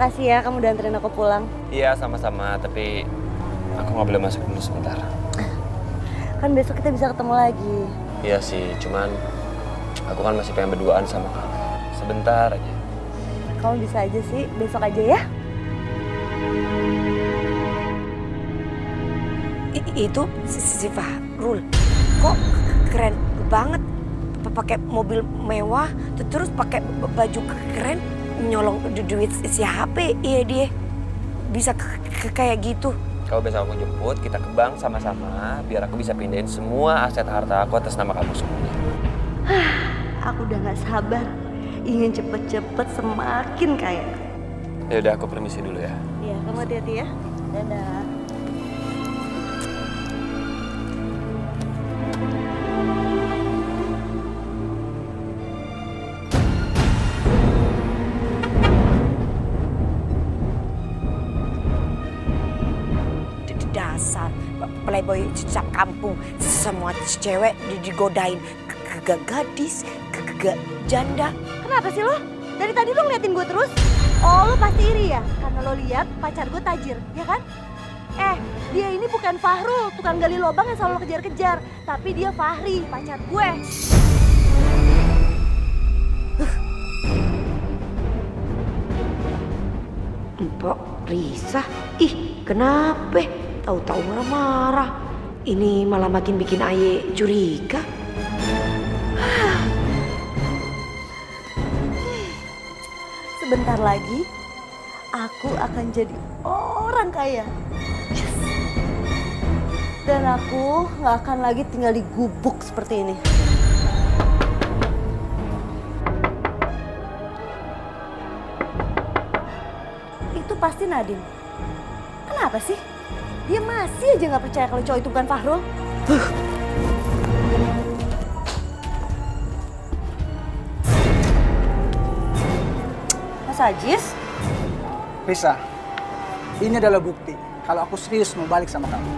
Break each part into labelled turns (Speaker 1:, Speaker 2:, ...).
Speaker 1: Makasih ya kamu udah anterin aku pulang.
Speaker 2: Iya, sama-sama. Tapi aku nggak boleh masuk dulu sebentar.
Speaker 1: Kan besok kita bisa ketemu lagi.
Speaker 2: Iya sih, cuman aku kan masih pengen berduaan sama kamu. Sebentar aja.
Speaker 1: Kamu bisa aja sih, besok aja ya.
Speaker 3: Itu si Fahrul. Kok keren banget. Pakai mobil mewah, terus pakai baju keren, nyolong duit siapa ya dia bisa kayak gitu.
Speaker 2: Kalau besok aku jemput, kita ke bank sama-sama biar aku bisa pindahin semua aset harta aku atas nama kamu semuanya.
Speaker 1: Aku udah gak sabar, ingin cepet-cepet semakin kaya.
Speaker 2: Ya udah, aku permisi dulu ya.
Speaker 1: Iya, kamu hati-hati ya. Dadah.
Speaker 3: Dasar playboy cap kampung, semua cewek digodain, gadis, janda.
Speaker 1: Kenapa sih lo? Dari tadi lo ngeliatin gue terus? Oh, lo pasti iri ya? Karena lo lihat pacar gue tajir, ya kan? Dia ini bukan Fahrul, tukang gali lubang yang selalu lo kejar-kejar. Tapi dia Fahri, pacar gue.
Speaker 3: Mpok Risa, ih kenapa? Tahu-tahu marah-marah. Ini malah makin bikin Aye curiga.
Speaker 1: Sebentar lagi, aku akan jadi orang kaya. Yes. Dan aku gak akan lagi tinggal di gubuk seperti ini. Itu pasti Nadine. Kenapa sih? Dia masih aja gak percaya kalau cowok itu bukan Fahrul. Mas Ajis?
Speaker 4: Risa, ini adalah bukti kalau aku serius mau balik sama kamu.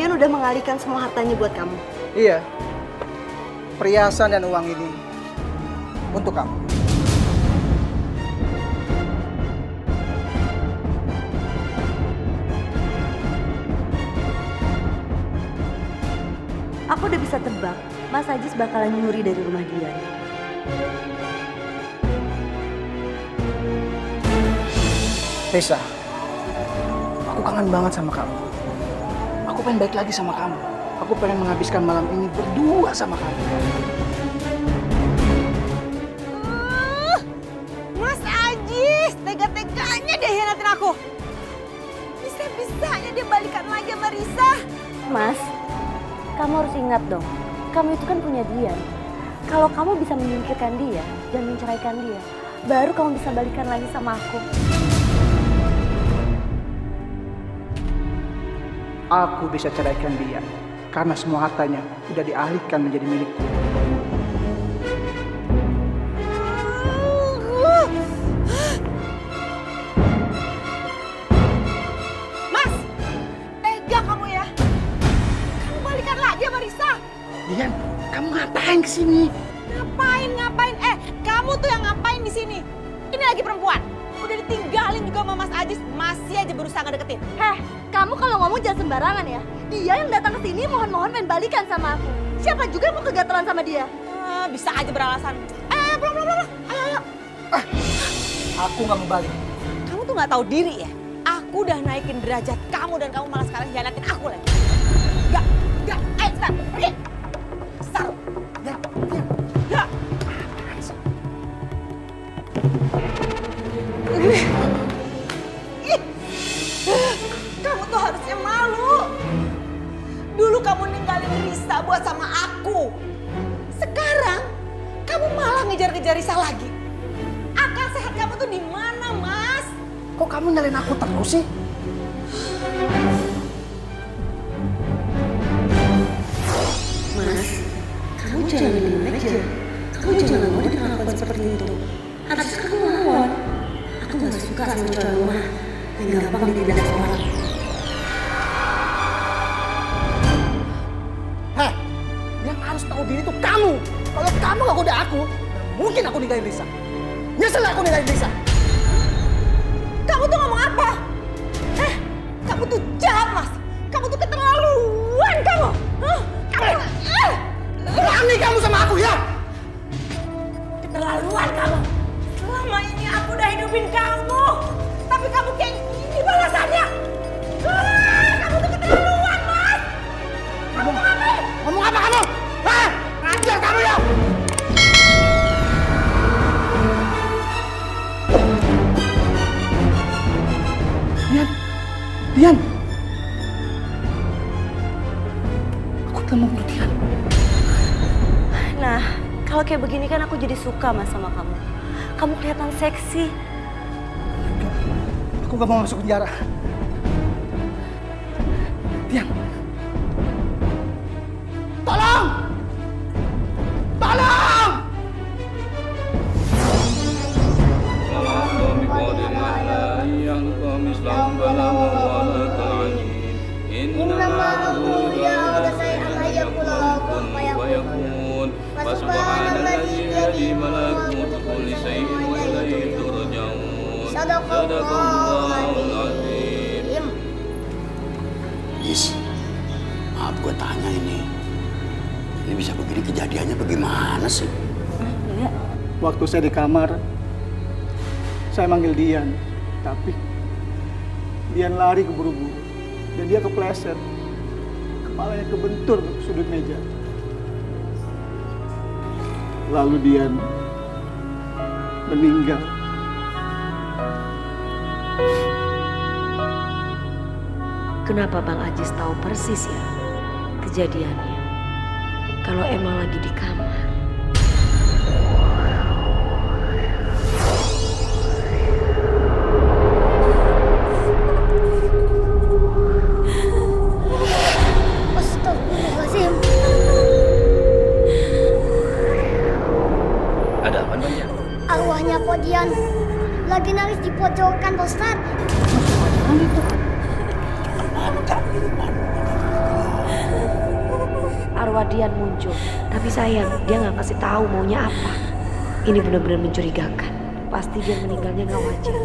Speaker 1: Dian udah mengalihkan semua hartanya buat kamu.
Speaker 4: Iya, perhiasan dan uang ini untuk kamu.
Speaker 1: Aku udah bisa tebak, Mas Ajis bakalan nyuri dari rumah Dian.
Speaker 4: Risa, aku kangen banget sama kamu. Aku pengen baik lagi sama kamu. Aku pengen menghabiskan malam ini berdua sama kamu.
Speaker 3: Mas Ajis, tega-teganya dia hianatin aku. Bisa-bisanya dia balikan lagi sama Risa.
Speaker 1: Mas, kamu harus ingat dong, kamu itu kan punya Dian. Kalau kamu bisa menyingkirkan dia dan menceraikan dia, baru kamu bisa balikan lagi sama aku.
Speaker 4: Aku bisa ceraikan dia karena semua hartanya udah dialihkan menjadi milikku.
Speaker 3: Mas, tega kamu ya. Kamu balikan lagi sama Risa.
Speaker 4: Dian, kamu ngapain kesini?
Speaker 3: Ngapain? Kamu tuh yang ngapain di sini? Ini lagi perempuan. Udah ditinggalin juga sama Mas Ajis, masih aja berusaha ngedeketin.
Speaker 1: Kamu kalau ngomong jangan sembarangan ya. Dia yang datang ke sini mohon-mohon pengen balikan sama aku. Siapa juga yang mau kegatelan sama dia?
Speaker 3: Bisa aja beralasan. Pulang. Ayo.
Speaker 4: Aku nggak mau balik.
Speaker 3: Kamu tuh nggak tahu diri ya. Aku udah naikin derajat kamu dan kamu malah sekarang hianatin aku lagi. Enggak. Ayo cepat, pergi. Sar. Ya. Kamu tuh harusnya malu. Dulu kamu ninggalin Risa buat sama aku. Sekarang kamu malah ngejar-ngejar Risa lagi. Akal sehat kamu tuh di mana, Mas?
Speaker 4: Kok kamu nyalain aku terus sih?
Speaker 1: Mas, kamu jangan diem aja. Kamu jangan mau diperlakukan seperti itu. Harus kamu lawan. Aku gak suka sama cowok lemah.
Speaker 3: dan gampang ditindak sama orang.
Speaker 4: Heh, yang harus tahu diri itu kamu. Kalau kamu gak goda aku, mungkin aku ninggalin Risa. Nyesel aku ninggalin Risa.
Speaker 3: Kamu tuh ngomong apa? Kamu tuh jahat, Mas. Kamu tuh keterlaluan kamu.
Speaker 4: Berani kamu sama aku ya?
Speaker 3: Keterlaluan kamu. Selama ini aku udah hidupin kamu. Tapi kamu kayak gini balasannya. Kamu tuh keterlaluan, Mas. Kamu ngapain?
Speaker 4: Ngomong apa kamu? Hah? Ngajar kamu ya? Dian. Aku telah membunuh Dian.
Speaker 1: Nah, kalau kayak begini kan aku jadi suka Mas sama kamu. Kamu kelihatan seksi.
Speaker 4: Aku gak mau masuk penjara. Dian. Tolong! Tolong!
Speaker 5: Jis, maaf gue tanya ini bisa begini kejadiannya bagaimana sih?
Speaker 4: Waktu saya di kamar, saya manggil Dian, tapi Dian lari keburu-buru dan dia kepleset. Kepalanya kebentur sudut meja. Lalu Dian meninggal.
Speaker 6: Kenapa Bang Ajis tahu persis ya kejadiannya? Kalau emang lagi di kamar.
Speaker 7: Astagfirullahaladzim.
Speaker 2: Ada apa banyak?
Speaker 7: Arwahnya Podian lagi nangis di pojokan, Pak Ustadz.
Speaker 6: Arwah Dian muncul, tapi sayang dia nggak kasih tahu maunya apa. Ini benar-benar mencurigakan. Pasti dia meninggalnya nggak wajar.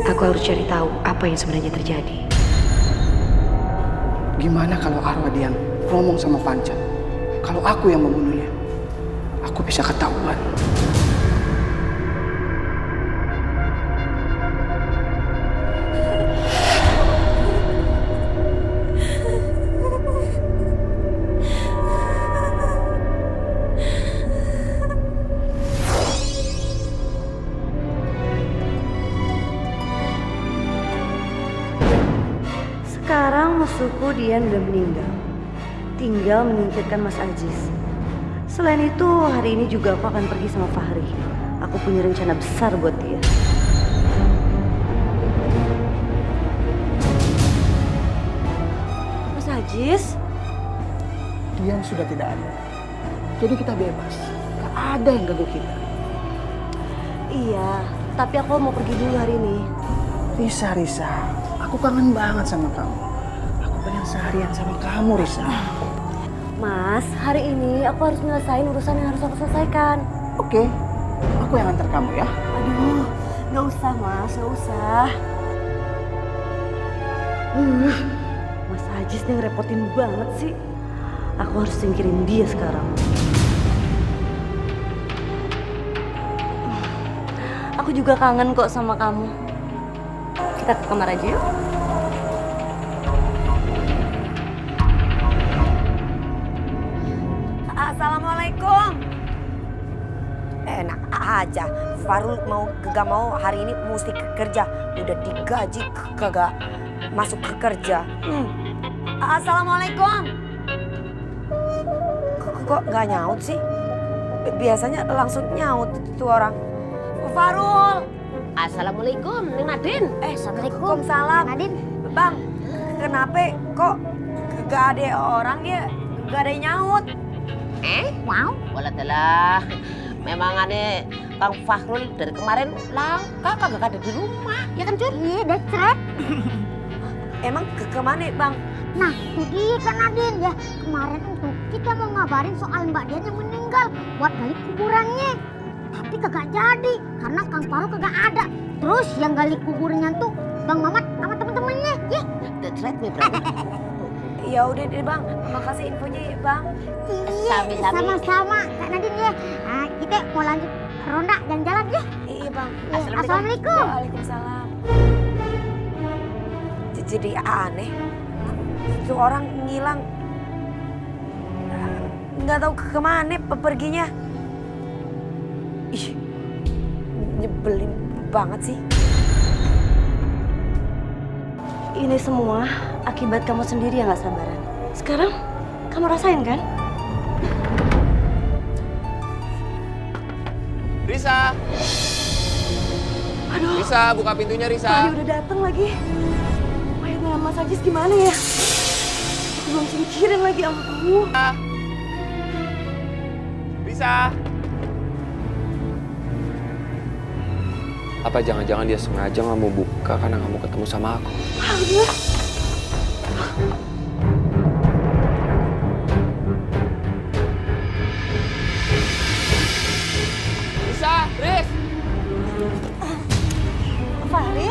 Speaker 6: Aku harus cari tahu apa yang sebenarnya terjadi.
Speaker 4: Gimana kalau arwah Dian ngomong sama Pancan? Kalau aku yang membunuhnya, aku bisa ketahuan.
Speaker 1: Sekarang musuhku Dian udah meninggal. Tinggal menyingkirkan Mas Ajis. Selain itu, hari ini juga aku akan pergi sama Fahri. Aku punya rencana besar buat dia. Mas Ajis?
Speaker 4: Dian sudah tidak ada. Jadi kita bebas. Gak ada yang ganggu kita.
Speaker 1: Iya, tapi aku mau pergi dulu hari ini.
Speaker 4: Risa, aku kangen banget sama kamu. Aku pengen seharian sama kamu, Risa.
Speaker 1: Mas, hari ini aku harus nyelesain urusan yang harus aku selesaikan.
Speaker 4: Oke, aku yang antar kamu ya.
Speaker 1: Aduh, gak usah Mas, gak usah. Mas Ajis nih ngerepotin banget sih. Aku harus singkirin dia sekarang. Aku juga kangen kok sama kamu. Kita ke kamar aja yuk.
Speaker 3: Assalamualaikum. Enak aja. Farul gak mau hari ini mesti kerja. Udah digaji kagak masuk ke kerja. Assalamualaikum. Kok gak nyaut sih? Biasanya langsung nyaut itu orang. Farul.
Speaker 8: Assalamualaikum, Neng Nadine.
Speaker 7: Assalamualaikum.
Speaker 3: Waalaikumsalam.
Speaker 7: Nadine.
Speaker 3: Bang, kenapa kok gak ada orang ya? Gak ada yang nyaut.
Speaker 8: Wow, walah telah. Memang ada Kang Fahrul dari kemarin langka kagak ada di rumah, ya kan Jun?
Speaker 7: Iya, that's right.
Speaker 6: Emang kemana Bang?
Speaker 7: Nah, itu dia kan Nadine ya. Kemarin itu kita mau ngabarin soal Mbak Dian yang meninggal buat gali kuburannya. Tapi kagak jadi karena Kang Fahrul kagak ada. Terus yang gali kuburannya tuh Bang Mamat sama temen-temennya. Ya.
Speaker 8: That's right, my brother.
Speaker 6: Ya udah deh Bang, makasih infonya ya Bang.
Speaker 7: Iya,
Speaker 8: Sami-sami.
Speaker 7: sama-sama Kak Nadine ya. Nah, kita mau lanjut ronda jalan-jalan ya.
Speaker 6: Iya Bang.
Speaker 7: Ya, Assalamualaikum.
Speaker 6: Waalaikumsalam. Jadi aneh, itu orang ngilang, nggak tahu kemana perginya. Ih, nyebelin banget sih.
Speaker 1: Ini semua akibat kamu sendiri yang gak sabaran. Sekarang kamu rasain kan?
Speaker 2: Risa!
Speaker 1: Aduh,
Speaker 2: Risa, buka pintunya Risa.
Speaker 1: Fahri udah dateng lagi. Wah, dengan Mas Ajis gimana ya? Aku belum mikirin lagi, ampun.
Speaker 2: Risa! Apa jangan-jangan dia sengaja nggak mau buka karena nggak mau ketemu sama aku?
Speaker 1: Aduh.
Speaker 2: Risa! Riz!
Speaker 1: Fahri?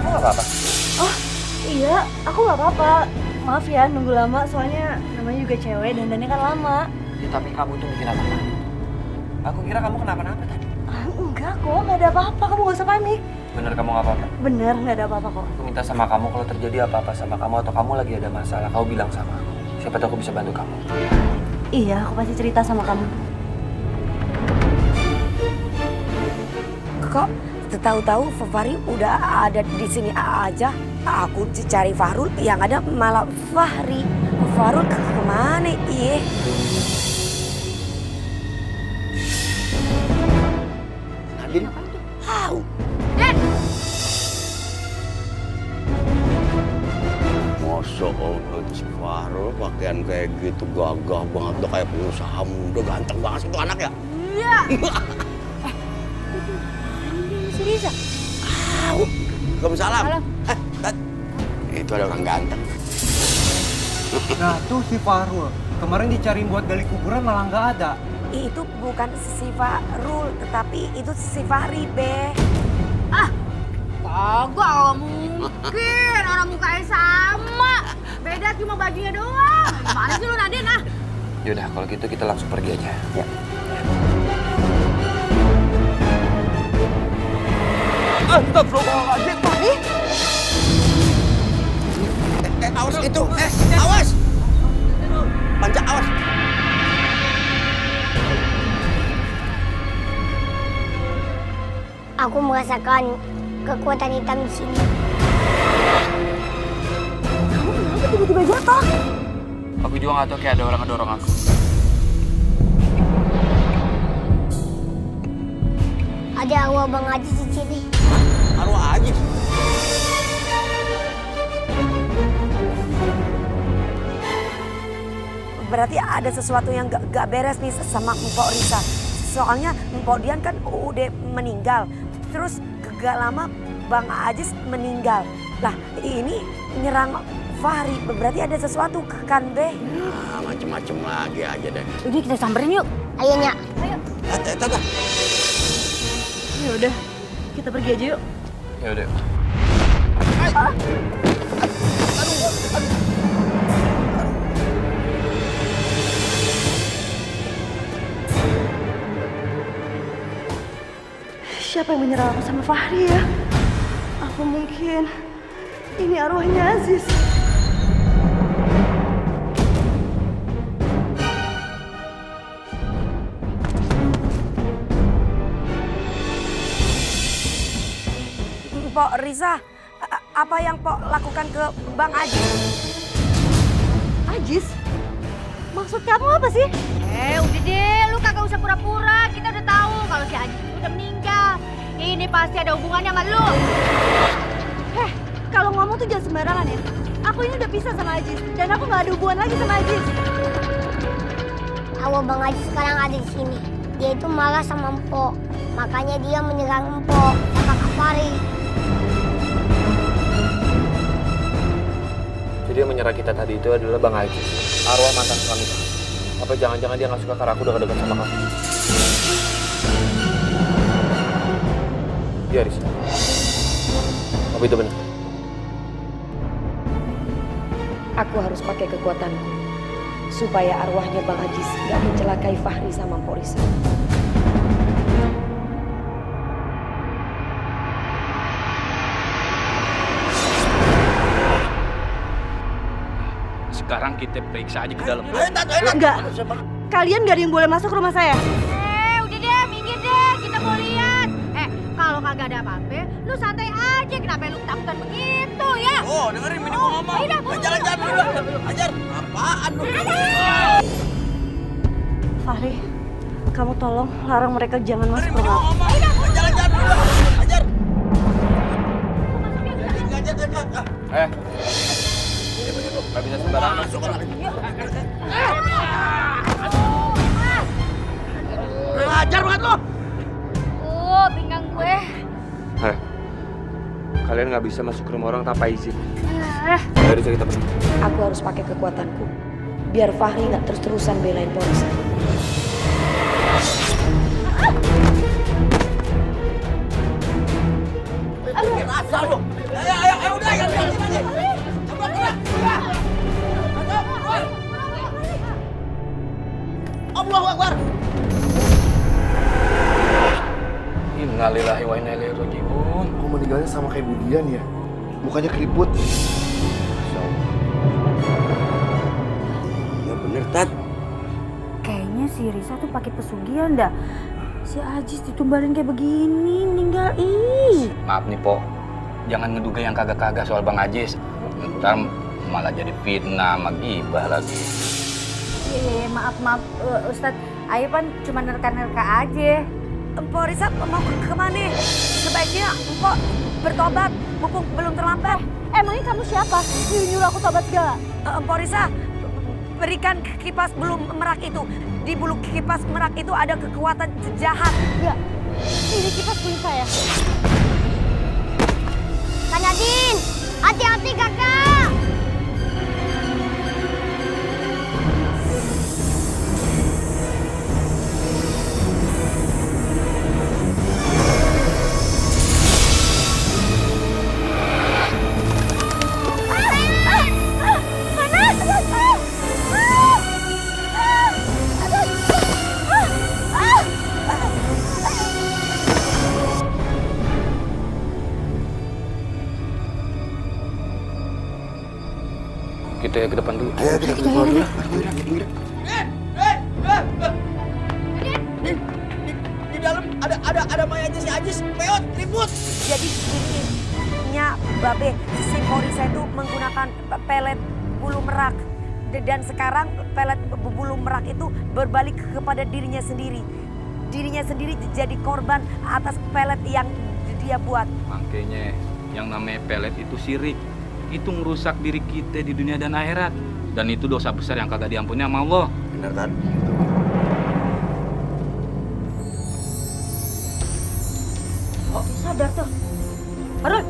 Speaker 2: Kamu nggak apa-apa?
Speaker 1: Oh, iya, aku gak apa-apa. Maaf ya, nunggu lama soalnya namanya juga cewek dan dandannya kan lama.
Speaker 2: Ya, tapi kamu tuh bikin apa? Aku kira kamu kenapa-napa tadi.
Speaker 1: Enggak kok, gak ada apa-apa. Kamu gak usah panik.
Speaker 2: Bener kamu nggak apa-apa?
Speaker 1: Bener, gak ada apa-apa kok.
Speaker 2: Aku minta sama kamu kalau terjadi apa-apa sama kamu atau kamu lagi ada masalah, kamu bilang sama aku. Siapa tahu aku bisa bantu kamu.
Speaker 1: Iya, aku pasti cerita sama kamu.
Speaker 6: Kok tahu-tahu Fahri udah ada di sini aja. Aku cari Fahrul, yang ada malah Fahri. Fahrul kemana? Iya.
Speaker 5: Nadine tahu. Masa Allah si Fahrul pakaian kayak gitu gagah banget, udah kayak pengusaha muda, ganteng banget sih itu anak ya.
Speaker 7: Iya.
Speaker 1: Si Riza?
Speaker 5: Tahu. Waalaikumsalam. Itu ada orang ganteng.
Speaker 9: Nah tuh si Fahrul, kemarin dicariin buat gali kuburan malah nggak ada.
Speaker 6: Itu bukan si Fahrul, tetapi itu si Fahri, Be.
Speaker 7: Kagak mungkin, orang mukanya sama. Beda cuma bajunya doang. Gimana sih lu Nadine ah?
Speaker 2: Yaudah, kalau gitu kita langsung pergi aja. Ya.
Speaker 5: Astagfirullahaladzim, Fahri. Awas itu, awas. Panca, awas.
Speaker 7: Aku merasakan kekuatan hitam di sini.
Speaker 1: Kamu kenapa tiba-tiba jatuh?
Speaker 2: Aku juga nggak tahu kayak ada orang ngedorong aku.
Speaker 7: Ada arwah Bang Ajis di sini.
Speaker 5: Arwah aja.
Speaker 6: Berarti ada sesuatu yang gak beres nih sama Mpok Risa. Soalnya Mpok Dian kan udah meninggal. Terus gak lama Bang Ajis meninggal. Lah ini nyerang Fahri. Berarti ada sesuatu kan, Be?
Speaker 5: Nah, macem-macem lagi aja deh.
Speaker 7: Udah kita samperin yuk. Ayo Nyak. Ayo.
Speaker 5: Tata.
Speaker 1: Ya udah, kita pergi aja yuk.
Speaker 2: Ya udah.
Speaker 1: Siapa yang menyerang aku sama Fahri ya? Apa mungkin ini arwahnya Aziz?
Speaker 6: Mpok Risa, apa yang Pok lakukan ke Bang Ajis?
Speaker 1: Ajis? Maksud kamu apa sih?
Speaker 7: Udah deh, lu kagak usah pura-pura. Kita udah tahu kalau si Ajis itu udah meninggal. Ini pasti ada hubungannya sama lu.
Speaker 1: Kalau ngomong tuh jangan sembarangan ya. Aku ini udah pisah sama Ajis dan aku nggak ada hubungan lagi sama Ajis.
Speaker 7: bahwa Bang Haji sekarang ada di sini. Dia itu marah sama Mpok. Makanya dia menyerang Mpok sama Kak Fahri.
Speaker 2: Jadi yang menyerang kita tadi itu adalah Bang Haji, arwah mantan suami kamu. Apa jangan-jangan dia nggak suka karena aku udah dekat sama kamu? Iya, Risa. Apa itu benar?
Speaker 6: Aku harus pakai kekuatanku supaya arwahnya Bang Ajis gak mencelakai Fahri sama Mpok Risa.
Speaker 10: Sekarang kita periksa aja ke dalam.
Speaker 1: Enggak. Kalian gak ada yang boleh masuk rumah saya.
Speaker 7: Udah deh, minggir deh. Kita mau lihat. Kalau kagak ada apa-apa, lu santai aja. Kenapa lu ketakutan begitu ya?
Speaker 5: Oh, dengerin ini gua ngomong. Jalan-jalan dulu. Ajar, apaan lu?
Speaker 1: Fahri, kamu tolong larang mereka jangan masuk rumah aku.
Speaker 5: Jalan-jalan dulu. Ajar.
Speaker 2: Nggak bisa sembarangan.
Speaker 5: Masuk kan lagi. Ajar banget lu.
Speaker 7: Pinggang gue.
Speaker 2: Kalian nggak bisa masuk ke rumah orang tanpa izin. Dari kita pergi.
Speaker 6: Aku harus pakai kekuatanku biar Fahri gak terus-terusan belain Mpok Risa.
Speaker 5: Asal lu. Ayo udah ya. Allahu Akbar.
Speaker 10: Innalillahi wa inna ilaihi raji'un.
Speaker 4: Kok meninggalnya sama kayak Budian ya? Mukanya keriput.
Speaker 5: Ya bener, Tat.
Speaker 11: Kayaknya si Risa tuh pakai pesugihan dah. Si Ajis ditumbalin kayak begini, meninggal. Ih.
Speaker 10: Maaf nih, Po. Jangan ngeduga yang kagak-kagak soal Bang Ajis. Ntar malah jadi fitnah sama gibah lagi.
Speaker 11: Maaf Ustadz. Ayo kan cuma nerka-nerka aja.
Speaker 6: Mpok Risa mau kemana? Sebaiknya Mpok bertobat, mumpung belum terlambat.
Speaker 1: Emangnya kamu siapa? Nyuruh aku tobat segala.
Speaker 6: Mpok Risa, berikan kipas bulu merak itu. Di bulu kipas merak itu ada kekuatan jahat.
Speaker 1: Enggak, ini kipas punya saya.
Speaker 7: Kak Nadine, hati-hati kakak.
Speaker 10: Kita ya ke depan dulu.
Speaker 4: Ayo kita keluar dulu.
Speaker 5: Di dalam ada mayatnya si Ajis, peot, ribut.
Speaker 6: Jadi dirinya Babe, si Mpok Risa itu menggunakan pelet bulu merak. Dan sekarang pelet bulu merak itu berbalik kepada dirinya sendiri. Dirinya sendiri jadi korban atas pelet yang dia buat.
Speaker 10: Makanya yang namanya pelet itu syirik. Itu merusak diri kita di dunia dan akhirat. Dan itu dosa besar yang kagak diampuni sama Allah.
Speaker 5: Bener kan?
Speaker 1: Oh, sadar tuh. Harun.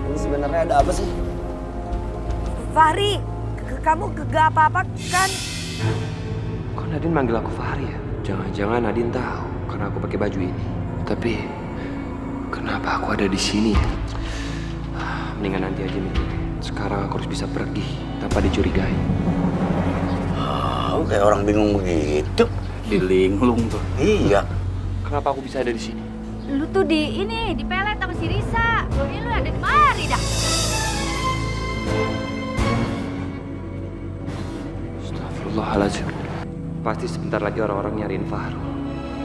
Speaker 5: Ini sebenarnya ada apa sih?
Speaker 6: Fahri, kamu gak apa-apa kan?
Speaker 2: Kok Nadine manggil aku Fahri ya? Jangan-jangan Nadine tahu karena aku pakai baju ini. Tapi kenapa aku ada di sini ya? Mendingan nanti aja mikir. Sekarang aku harus bisa pergi tanpa dicurigai.
Speaker 5: Kayak orang bingung begitu.
Speaker 10: Dilinglung tuh.
Speaker 5: Iya.
Speaker 2: Kenapa aku bisa ada di sini?
Speaker 11: Lu tuh di pelet sama si Risa. Ini lu ada di mari dah.
Speaker 2: Astagfirullahaladzim. Pasti sebentar lagi orang-orang nyariin Fahrul.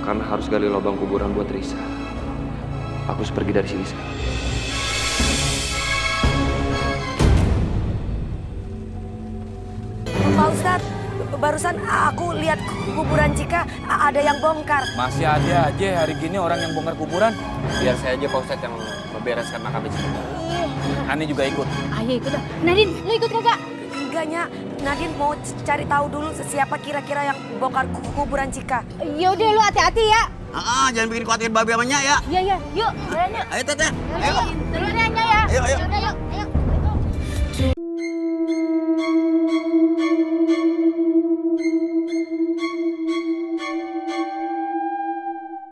Speaker 2: Karena harus gali lubang kuburan buat Risa. Aku harus pergi dari sini sekarang.
Speaker 6: Pak Ustadz, barusan aku lihat kuburan Cika ada yang bongkar.
Speaker 10: Masih ada aja hari gini orang yang bongkar kuburan.
Speaker 2: Biar saya aja Pak Ustadz yang
Speaker 10: membereskan makam Cika. Hani juga ikut.
Speaker 11: Ayo ikut dah. Nadine, lu ikut kagak?
Speaker 6: Enggaknya, Nadine mau cari tahu dulu siapa kira-kira yang bongkar kuburan Cika.
Speaker 11: Ya udah lu hati-hati ya.
Speaker 5: Jangan bikin khawatir babi sama Nya ya.
Speaker 11: Iya, iya. Yuk, jalan yuk.
Speaker 5: Ayo Teteh.
Speaker 11: Ayo. Duluan ya,